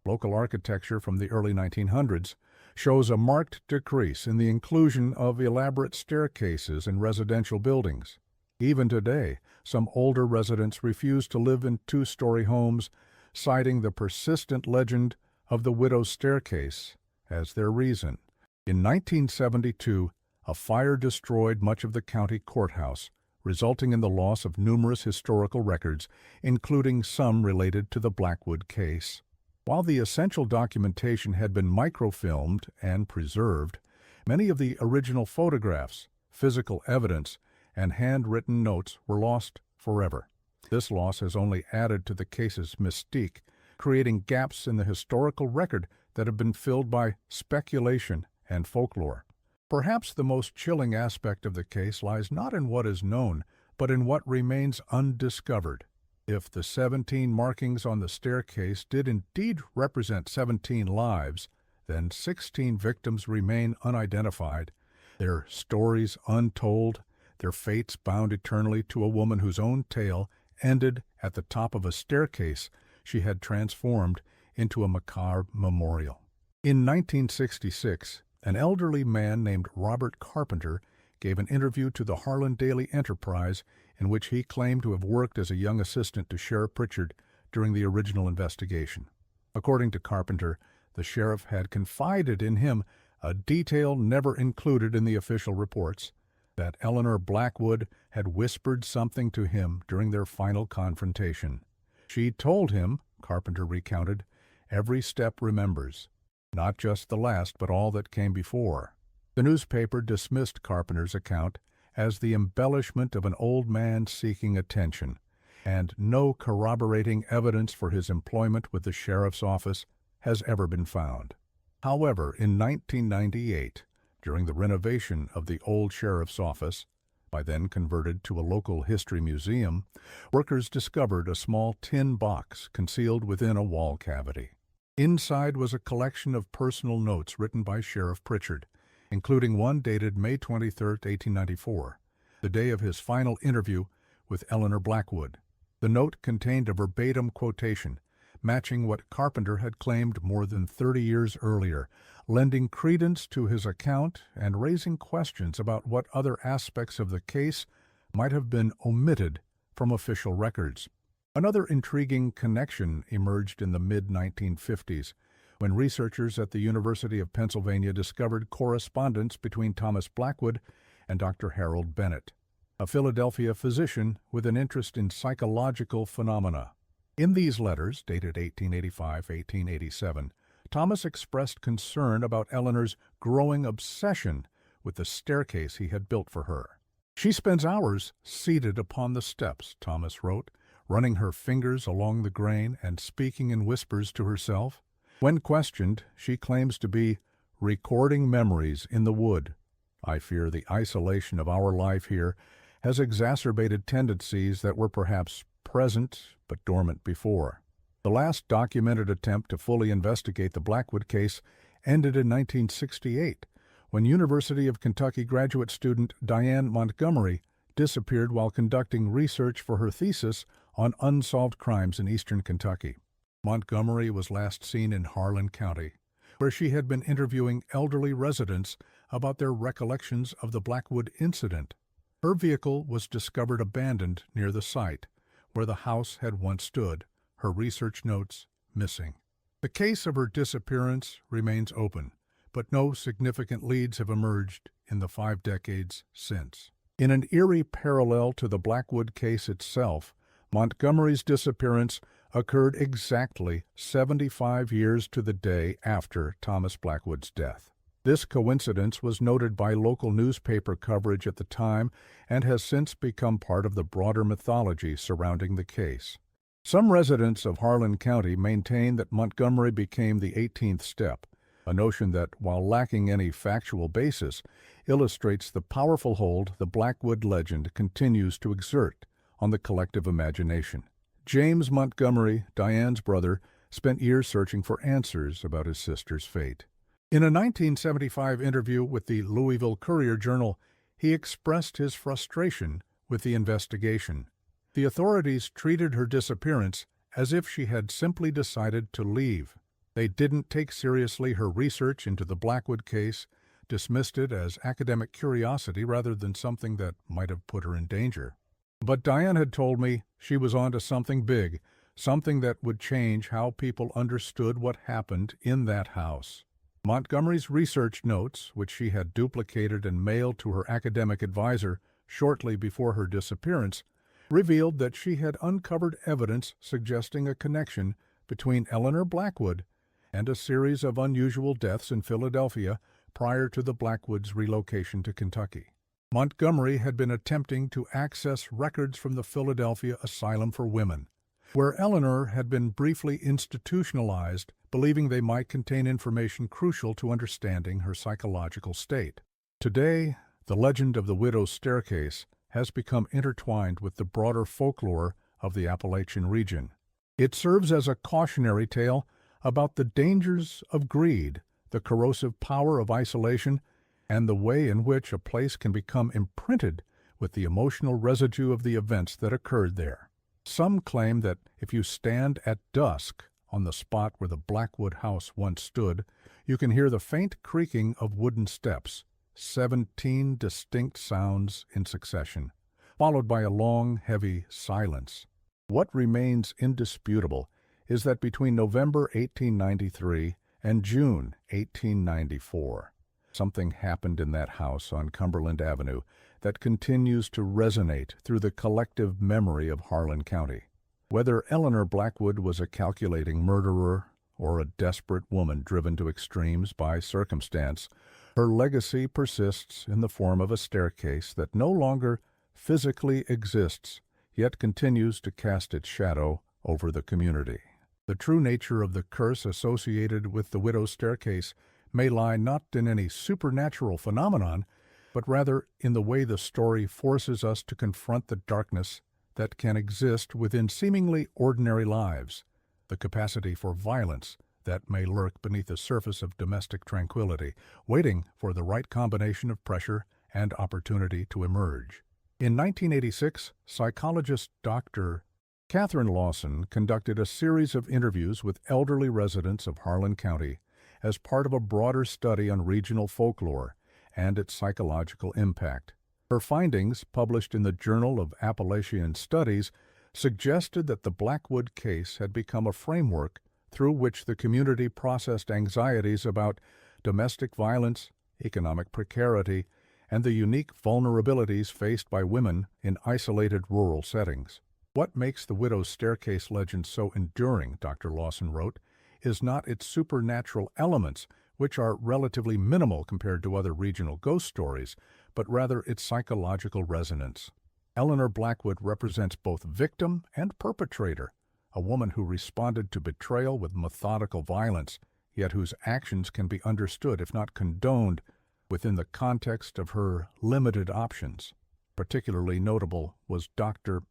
[SPEAKER 1] Local architecture from the early 1900s shows a marked decrease in the inclusion of elaborate staircases in residential buildings. Even today, some older residents refuse to live in two-story homes, citing the persistent legend of the widow's staircase as their reason. In 1972, a fire destroyed much of the county courthouse, resulting in the loss of numerous historical records, including some related to the Blackwood case. While the essential documentation had been microfilmed and preserved, many of the original photographs, physical evidence, and handwritten notes were lost forever. This loss has only added to the case's mystique, creating gaps in the historical record that have been filled by speculation and folklore. Perhaps the most chilling aspect of the case lies not in what is known, but in what remains undiscovered. If the 17 markings on the staircase did indeed represent 17 lives, then 16 victims remain unidentified, their stories untold, their fates bound eternally to a woman whose own tale ended at the top of a staircase she had transformed into a macabre memorial. In 1966, an elderly man named Robert Carpenter gave an interview to the Harlan Daily Enterprise in which he claimed to have worked as a young assistant to Sheriff Pritchard during the original investigation. According to Carpenter, the sheriff had confided in him a detail never included in the official reports, that Eleanor Blackwood had whispered something to him during their final confrontation. She told him, Carpenter recounted, every step remembers, not just the last but all that came before. The newspaper dismissed Carpenter's account as the embellishment of an old man seeking attention, and no corroborating evidence for his employment with the sheriff's office has ever been found. However, in 1998, during the renovation of the old sheriff's office, by then converted to a local history museum, workers discovered a small tin box concealed within a wall cavity. Inside was a collection of personal notes written by Sheriff Pritchard, including one dated May 23, 1894, the day of his final interview with Eleanor Blackwood. The note contained a verbatim quotation, matching what Carpenter had claimed more than 30 years earlier, lending credence to his account and raising questions about what other aspects of the case might have been omitted from official records. Another intriguing connection emerged in the mid-1950s, when researchers at the University of Pennsylvania discovered correspondence between Thomas Blackwood and Dr. Harold Bennett, a Philadelphia physician with an interest in psychological phenomena. In these letters, dated 1885-1887, Thomas expressed concern about Eleanor's growing obsession with the staircase he had built for her. She spends hours seated upon the steps, Thomas wrote, running her fingers along the grain and speaking in whispers to herself. When questioned, she claims to be recording memories in the wood. I fear the isolation of our life here has exacerbated tendencies that were perhaps present but dormant before. The last documented attempt to fully investigate the Blackwood case ended in 1968, when University of Kentucky graduate student Diane Montgomery disappeared while conducting research for her thesis on unsolved crimes in eastern Kentucky. Montgomery was last seen in Harlan County, where she had been interviewing elderly residents about their recollections of the Blackwood incident. Her vehicle was discovered abandoned near the site, where the house had once stood, her research notes missing. The case of her disappearance remains open, but no significant leads have emerged in the 5 decades since. In an eerie parallel to the Blackwood case itself, Montgomery's disappearance occurred exactly 75 years to the day after Thomas Blackwood's death. This coincidence was noted by local newspaper coverage at the time and has since become part of the broader mythology surrounding the case. Some residents of Harlan County maintain that Montgomery became the 18th step, a notion that, while lacking any factual basis, illustrates the powerful hold the Blackwood legend continues to exert on the collective imagination. James Montgomery, Diane's brother, spent years searching for answers about his sister's fate. In a 1975 interview with the Louisville Courier-Journal, he expressed his frustration with the investigation. The authorities treated her disappearance as if she had simply decided to leave. They didn't take seriously her research into the Blackwood case, dismissed it as academic curiosity rather than something that might have put her in danger. But Diane had told me she was onto something big, something that would change how people understood what happened in that house. Montgomery's research notes, which she had duplicated and mailed to her academic advisor shortly before her disappearance, revealed that she had uncovered evidence suggesting a connection between Eleanor Blackwood and a series of unusual deaths in Philadelphia prior to the Blackwoods' relocation to Kentucky. Montgomery had been attempting to access records from the Philadelphia Asylum for Women, where Eleanor had been briefly institutionalized, believing they might contain information crucial to understanding her psychological state. Today, the legend of the widow's staircase has become intertwined with the broader folklore of the Appalachian region. It serves as a cautionary tale about the dangers of greed, the corrosive power of isolation, and the way in which a place can become imprinted with the emotional residue of the events that occurred there. Some claim that if you stand at dusk on the spot where the Blackwood house once stood, you can hear the faint creaking of wooden steps, 17 distinct sounds in succession, followed by a long, heavy silence. What remains indisputable is that between November 1893 and June 1894, something happened in that house on Cumberland Avenue that continues to resonate through the collective memory of Harlan County. Whether Eleanor Blackwood was a calculating murderer or a desperate woman driven to extremes by circumstance, her legacy persists in the form of a staircase that no longer physically exists, yet continues to cast its shadow over the community. The true nature of the curse associated with the widow's staircase may lie not in any supernatural phenomenon, but rather in the way the story forces us to confront the darkness that can exist within seemingly ordinary lives, the capacity for violence that may lurk beneath the surface of domestic tranquility, waiting for the right combination of pressure and opportunity to emerge. In 1986, psychologist Dr. Catherine Lawson conducted a series of interviews with elderly residents of Harlan County as part of a broader study on regional folklore and its psychological impact. Her findings, published in the Journal of Appalachian Studies, suggested that the Blackwood case had become a framework through which the community processed anxieties about domestic violence, economic precarity, and the unique vulnerabilities faced by women in isolated rural settings. What makes the widow's staircase legend so enduring, Dr. Lawson wrote, is not its supernatural elements, which are relatively minimal compared to other regional ghost stories, but rather its psychological resonance. Eleanor Blackwood represents both victim and perpetrator, a woman who responded to betrayal with methodical violence, yet whose actions can be understood, if not condoned, within the context of her limited options. Particularly notable was Dr.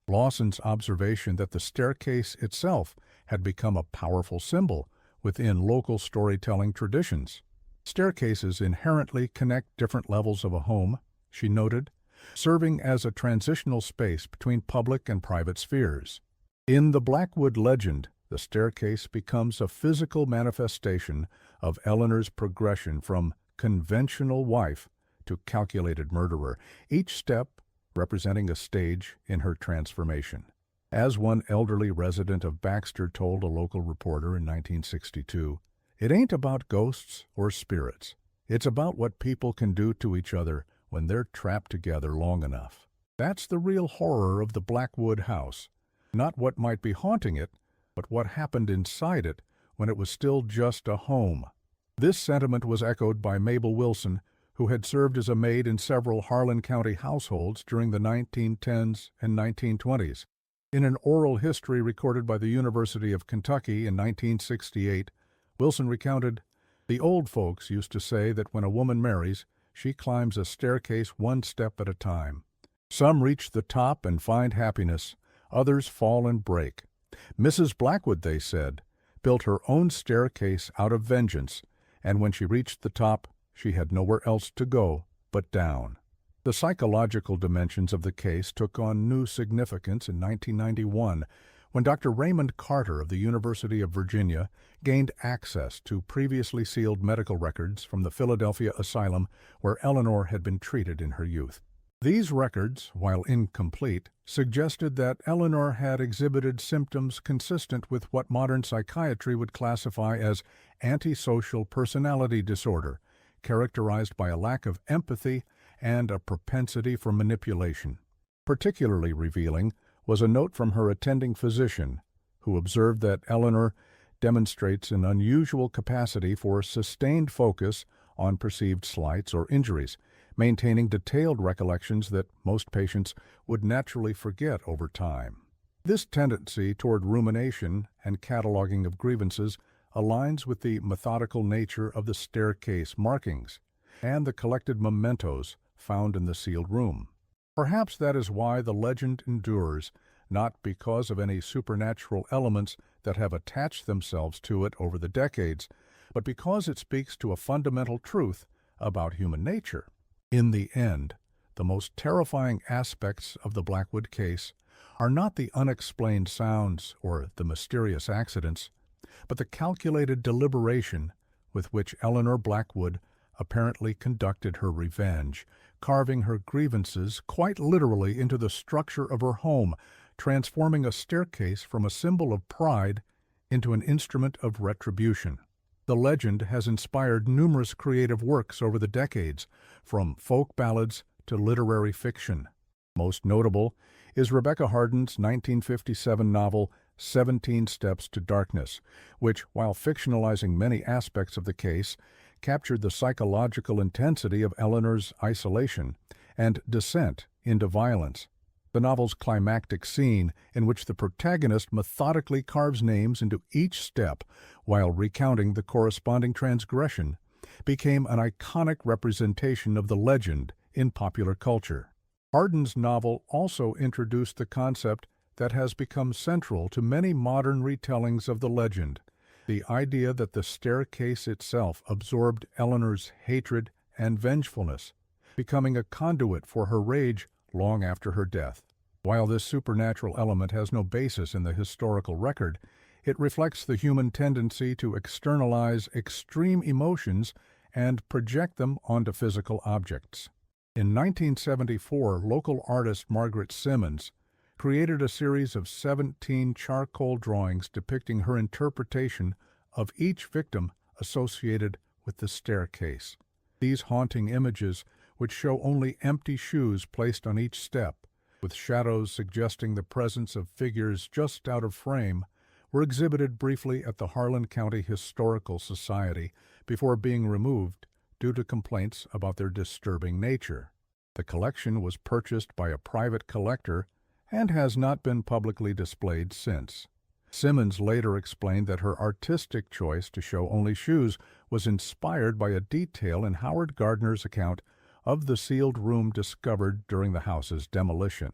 [SPEAKER 1] Lawson's observation that the staircase itself had become a powerful symbol within local storytelling traditions. Staircases inherently connect different levels of a home, she noted, serving as a transitional space between public and private spheres. In the Blackwood legend, the staircase becomes a physical manifestation of Eleanor's progression from conventional wife to calculated murderer, each step representing a stage in her transformation. As one elderly resident of Baxter told a local reporter in 1962, "It ain't about ghosts or spirits. It's about what people can do to each other when they're trapped together long enough." That's the real horror of the Blackwood house. Not what might be haunting it, but what happened inside it when it was still just a home. This sentiment was echoed by Mabel Wilson, who had served as a maid in several Harlan County households during the 1910s and 1920s. In an oral history recorded by the University of Kentucky in 1968, Wilson recounted, "The old folks used to say that when a woman marries, she climbs a staircase one step at a time. Some reach the top and find happiness, others fall and break. Mrs. Blackwood, they said, built her own staircase out of vengeance, and when she reached the top, she had nowhere else to go but down." The psychological dimensions of the case took on new significance in 1991 when Dr. Raymond Carter of the University of Virginia gained access to previously sealed medical records from the Philadelphia asylum where Eleanor had been treated in her youth. These records, while incomplete, suggested that Eleanor had exhibited symptoms consistent with what modern psychiatry would classify as antisocial personality disorder, characterized by a lack of empathy and a propensity for manipulation. Particularly revealing was a note from her attending physician, who observed that Eleanor demonstrates an unusual capacity for sustained focus on perceived slights or injuries, maintaining detailed recollections that most patients would naturally forget over time. This tendency toward rumination and cataloging of grievances aligns with the methodical nature of the staircase markings and the collected mementos found in the sealed room. Perhaps that is why the legend endures, not because of any supernatural elements that have attached themselves to it over the decades, but because it speaks to a fundamental truth about human nature. In the end, the most terrifying aspects of the Blackwood case are not the unexplained sounds or the mysterious accidents, but the calculated deliberation with which Eleanor Blackwood apparently conducted her revenge, carving her grievances quite literally into the structure of her home, transforming a staircase from a symbol of pride into an instrument of retribution. The legend has inspired numerous creative works over the decades, from folk ballads to literary fiction. Most notable is Rebecca Hardin's 1957 novel 17 Steps to Darkness, which, while fictionalizing many aspects of the case, captured the psychological intensity of Eleanor's isolation and descent into violence. The novel's climactic scene, in which the protagonist methodically carves names into each step while recounting the corresponding transgression, became an iconic representation of the legend in popular culture. Hardin's novel also introduced the concept that has become central to many modern retellings of the legend, the idea that the staircase itself absorbed Eleanor's hatred and vengefulness, becoming a conduit for her rage long after her death. While this supernatural element has no basis in the historical record, it reflects the human tendency to externalize extreme emotions and project them onto physical objects. In 1974, local artist Margaret Simmons created a series of 17 charcoal drawings depicting her interpretation of each victim associated with the staircase. These haunting images, which show only empty shoes placed on each step, with shadows suggesting the presence of figures just out of frame, were exhibited briefly at the Harlan County Historical Society before being removed due to complaints about their disturbing nature. The collection was purchased by a private collector and has not been publicly displayed since. Simmons later explained that her artistic choice to show only shoes was inspired by a detail in Howard Gardner's account of the sealed room discovered during the house's demolition.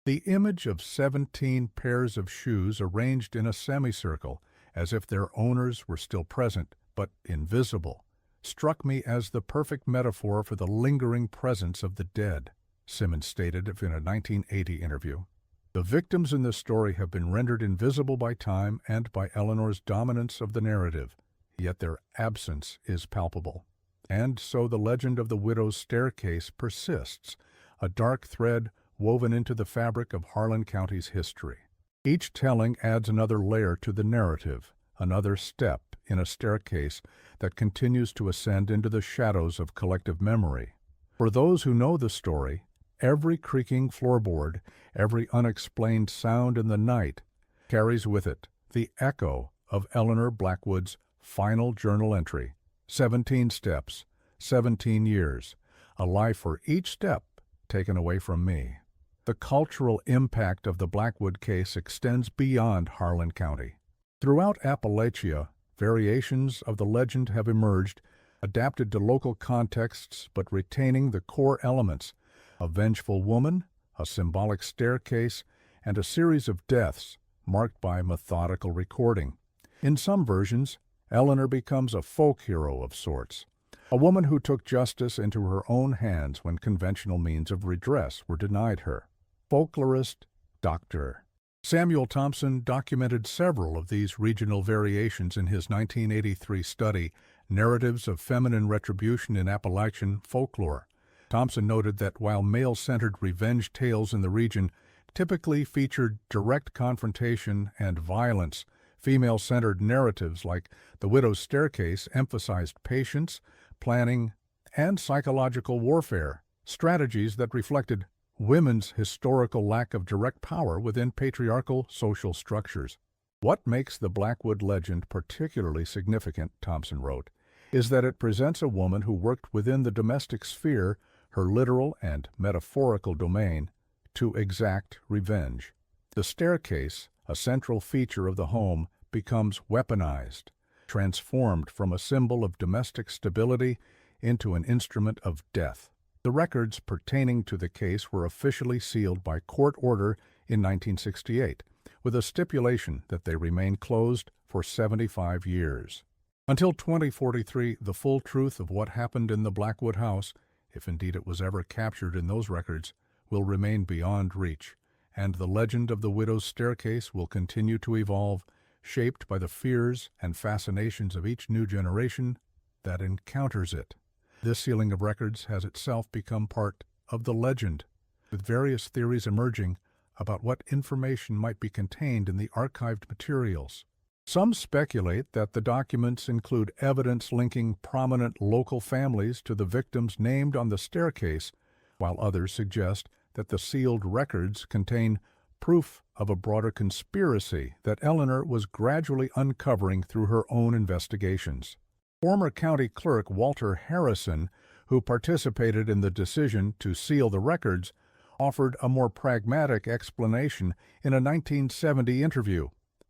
[SPEAKER 1] The image of 17 pairs of shoes arranged in a semicircle, as if their owners were still present but invisible, struck me as the perfect metaphor for the lingering presence of the dead, Simmons stated in a 1980 interview. The victims in this story have been rendered invisible by time and by Eleanor's dominance of the narrative, yet their absence is palpable. And so the legend of the widow's staircase persists, a dark thread woven into the fabric of Harlan County's history. Each telling adds another layer to the narrative, another step in a staircase that continues to ascend into the shadows of collective memory. For those who know the story, every creaking floorboard, every unexplained sound in the night carries with it the echo of Eleanor Blackwood's final journal entry, 17 steps, 17 years, a life for each step taken away from me. The cultural impact of the Blackwood case extends beyond Harlan County. Throughout Appalachia, variations of the legend have emerged, adapted to local contexts but retaining the core elements: a vengeful woman, a symbolic staircase, and a series of deaths marked by methodical recording. In some versions, Eleanor becomes a folk hero of sorts, a woman who took justice into her own hands when conventional means of redress were denied her. Folklorist Dr. Samuel Thompson documented several of these regional variations in his 1983 study, Narratives of Feminine Retribution in Appalachian Folklore. Thompson noted that while male-centered revenge tales in the region typically featured direct confrontation and violence, female-centered narratives like The Widow's Staircase emphasized patience, planning, and psychological warfare, strategies that reflected women's historical lack of direct power within patriarchal social structures. What makes the Blackwood legend particularly significant, Thompson wrote, is that it presents a woman who worked within the domestic sphere, her literal and metaphorical domain, to exact revenge. The staircase, a central feature of the home, becomes weaponized, transformed from a symbol of domestic stability into an instrument of death. The records pertaining to the case were officially sealed by court order in 1968, with a stipulation that they remain closed for 75 years. Until 2043, the full truth of what happened in the Blackwood house, if indeed it was ever captured in those records, will remain beyond reach, and the legend of the widow's staircase will continue to evolve, shaped by the fears and fascinations of each new generation that encounters it. This sealing of records has itself become part of the legend, with various theories emerging about what information might be contained in the archived materials. Some speculate that the documents include evidence linking prominent local families to the victims named on the staircase, while others suggest that the sealed records contain proof of a broader conspiracy that Eleanor was gradually uncovering through her own investigations. Former county clerk Walter Harrison, who participated in the decision to seal the records, offered a more pragmatic explanation in a 1970 interview.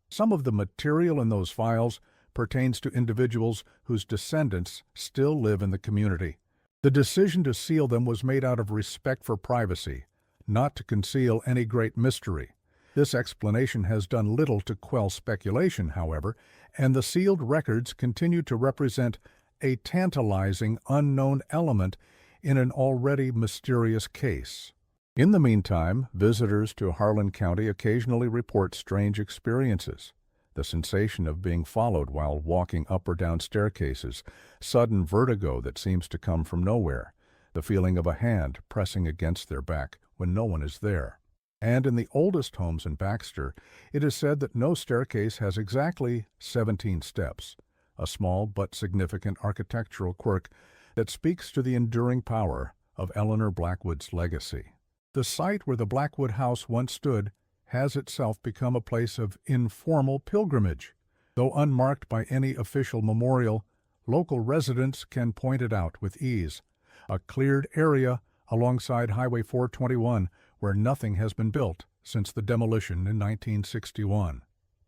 [SPEAKER 1] Some of the material in those files pertains to individuals whose descendants still live in the community. The decision to seal them was made out of respect for privacy, not to conceal any great mystery. This explanation has done little to quell speculation, however, and the sealed records continue to represent a tantalizing unknown element in an already mysterious case. In the meantime, visitors to Harlan County occasionally report strange experiences: the sensation of being followed while walking up or down staircases, sudden vertigo that seems to come from nowhere, the feeling of a hand pressing against their back when no one is there. And in the oldest homes in Baxter, it is said that no staircase has exactly 17 steps, a small but significant architectural quirk that speaks to the enduring power of Eleanor Blackwood's legacy. The site where the Blackwood house once stood has itself become a place of informal pilgrimage. Though unmarked by any official memorial, local residents can point it out with ease. A cleared area alongside Highway 421 where nothing has been built since the demolition in 1961.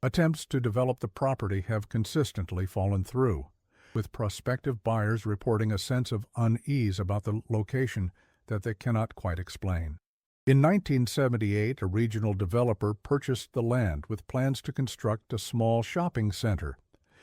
[SPEAKER 1] Attempts to develop the property have consistently fallen through, with prospective buyers reporting a sense of unease about the location that they cannot quite explain. In 1978, a regional developer purchased the land with plans to construct a small shopping center.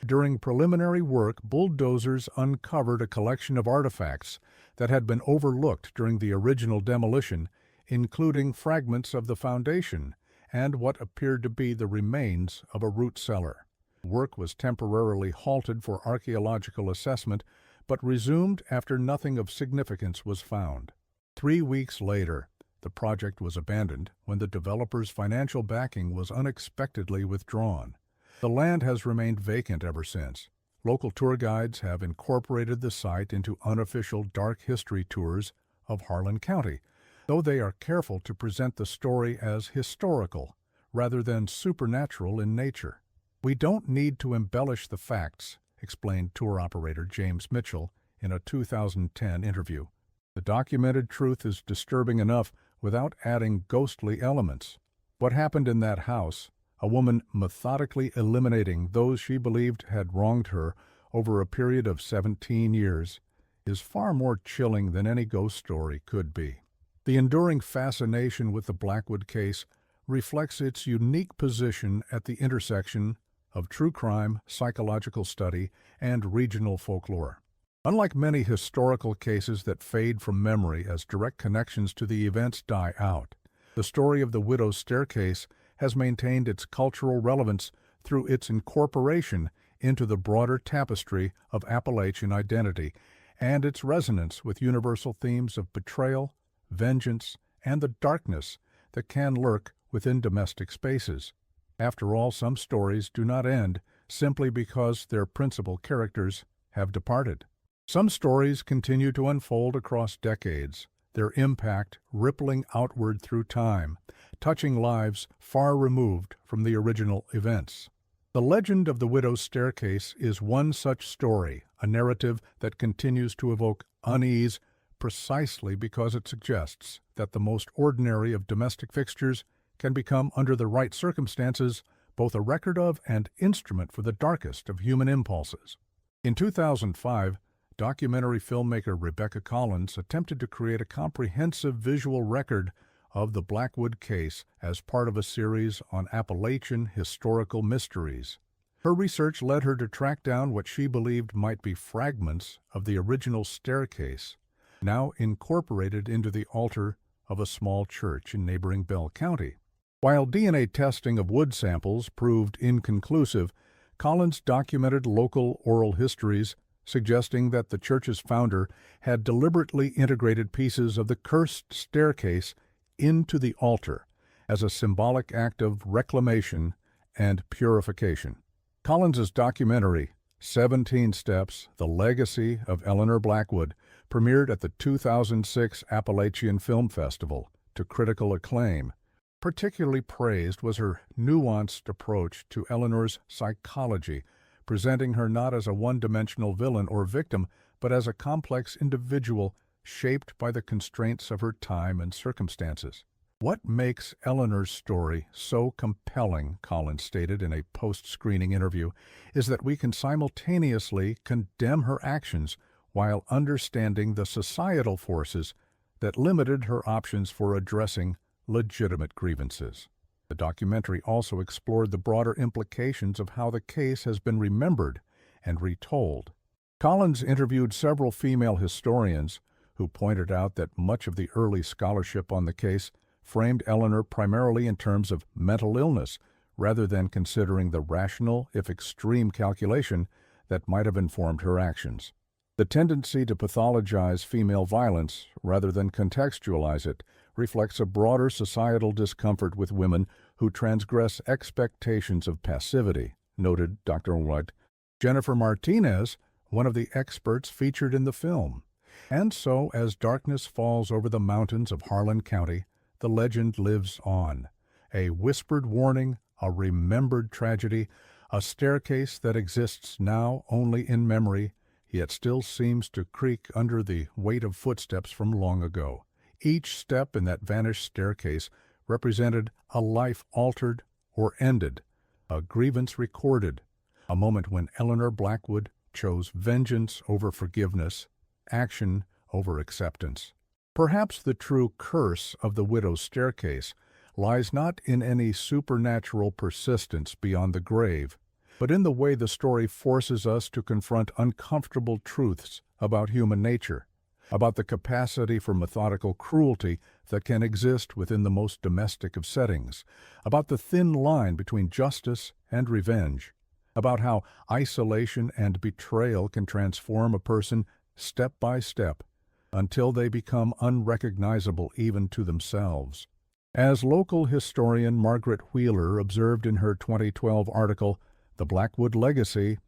[SPEAKER 1] During preliminary work, bulldozers uncovered a collection of artifacts that had been overlooked during the original demolition, including fragments of the foundation and what appeared to be the remains of a root cellar. Work was temporarily halted for archaeological assessment, but resumed after nothing of significance was found. 3 weeks later, the project was abandoned when the developer's financial backing was unexpectedly withdrawn. The land has remained vacant ever since. Local tour guides have incorporated the site into unofficial dark history tours of Harlan County, though they are careful to present the story as historical rather than supernatural in nature. "We don't need to embellish the facts," explained tour operator James Mitchell in a 2010 interview. "The documented truth is disturbing enough without adding ghostly elements. What happened in that house, a woman methodically eliminating those she believed had wronged her over a period of 17 years, is far more chilling than any ghost story could be." The enduring fascination with the Blackwood case reflects its unique position at the intersection of true crime, psychological study, and regional folklore. Unlike many historical cases that fade from memory as direct connections to the events die out, the story of the widow's staircase has maintained its cultural relevance through its incorporation into the broader tapestry of Appalachian identity and its resonance with universal themes of betrayal, vengeance, and the darkness that can lurk within domestic spaces. After all, some stories do not end simply because their principal characters have departed. Some stories continue to unfold across decades, their impact rippling outward through time, touching lives far removed from the original events. The legend of the widow's staircase is one such story, a narrative that continues to evoke unease precisely because it suggests that the most ordinary of domestic fixtures can become, under the right circumstances, both a record of and instrument for the darkest of human impulses. In 2005, documentary filmmaker Rebecca Collins attempted to create a comprehensive visual record of the Blackwood case as part of a series on Appalachian historical mysteries. Her research led her to track down what she believed might be fragments of the original staircase, now incorporated into the altar of a small church in neighboring Bell County. While DNA testing of wood samples proved inconclusive, Collins documented local oral histories suggesting that the church's founder had deliberately integrated pieces of the cursed staircase into the altar as a symbolic act of reclamation and purification. Collins's documentary, 17 Steps, The Legacy of Eleanor Blackwood, premiered at the 2006 Appalachian Film Festival to critical acclaim. Particularly praised was her nuanced approach to Eleanor's psychology, presenting her not as a one-dimensional villain or victim, but as a complex individual shaped by the constraints of her time and circumstances. "What makes Eleanor's story so compelling," Collins stated in a post-screening interview, "is that we can simultaneously condemn her actions while understanding the societal forces that limited her options for addressing legitimate grievances." The documentary also explored the broader implications of how the case has been remembered and retold. Collins interviewed several female historians who pointed out that much of the early scholarship on the case framed Eleanor primarily in terms of mental illness, rather than considering the rational, if extreme, calculation that might have informed her actions. The tendency to pathologize female violence, rather than contextualize it, reflects a broader societal discomfort with women who transgress expectations of passivity, noted Dr. White. Jennifer Martinez, one of the experts featured in the film. And so, as darkness falls over the mountains of Harlan County, the legend lives on. A whispered warning, a remembered tragedy, a staircase that exists now only in memory, yet still seems to creak under the weight of footsteps from long ago. Each step in that vanished staircase represented a life altered or ended, a grievance recorded, a moment when Eleanor Blackwood chose vengeance over forgiveness, action over acceptance. Perhaps the true curse of the widow's staircase lies not in any supernatural persistence beyond the grave, but in the way the story forces us to confront uncomfortable truths about human nature, about the capacity for methodical cruelty that can exist within the most domestic of settings, about the thin line between justice and revenge, about how isolation and betrayal can transform a person step by step until they become unrecognizable even to themselves. As local historian Margaret Wheeler observed in her 2012 article, The Blackwood Legacy,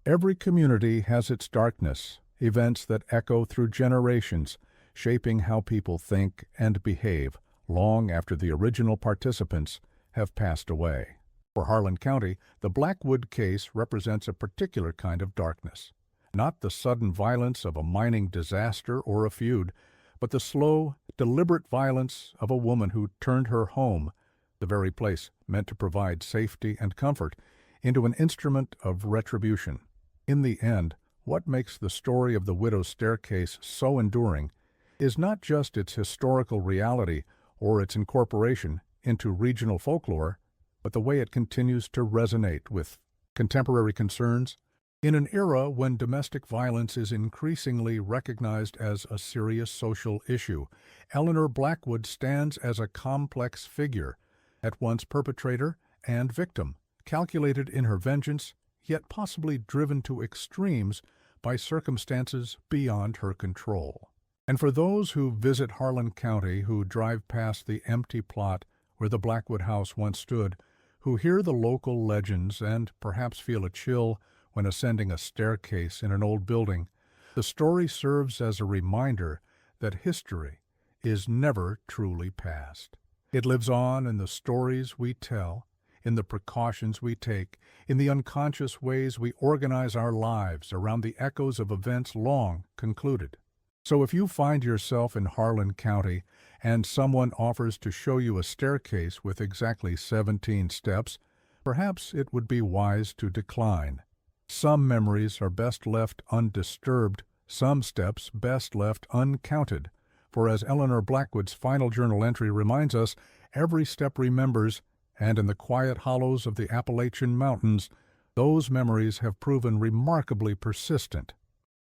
[SPEAKER 1] every community has its darkness, events that echo through generations, shaping how people think and behave long after the original participants have passed away. For Harlan County, the Blackwood case represents a particular kind of darkness. Not the sudden violence of a mining disaster or a feud, but the slow, deliberate violence of a woman who turned her home, the very place meant to provide safety and comfort, into an instrument of retribution. In the end, what makes the story of the widow's staircase so enduring is not just its historical reality or its incorporation into regional folklore, but the way it continues to resonate with contemporary concerns. In an era when domestic violence is increasingly recognized as a serious social issue, Eleanor Blackwood stands as a complex figure, at once perpetrator and victim, calculated in her vengeance, yet possibly driven to extremes by circumstances beyond her control. And for those who visit Harlan County, who drive past the empty plot where the Blackwood house once stood, who hear the local legends and perhaps feel a chill when ascending a staircase in an old building, the story serves as a reminder that history is never truly past. It lives on in the stories we tell, in the precautions we take, in the unconscious ways we organize our lives around the echoes of events long concluded. So if you find yourself in Harlan County and someone offers to show you a staircase with exactly 17 steps, perhaps it would be wise to decline. Some memories are best left undisturbed, some steps best left uncounted. For as Eleanor Blackwood's final journal entry reminds us, every step remembers, and in the quiet hollows of the Appalachian Mountains, those memories have proven remarkably persistent.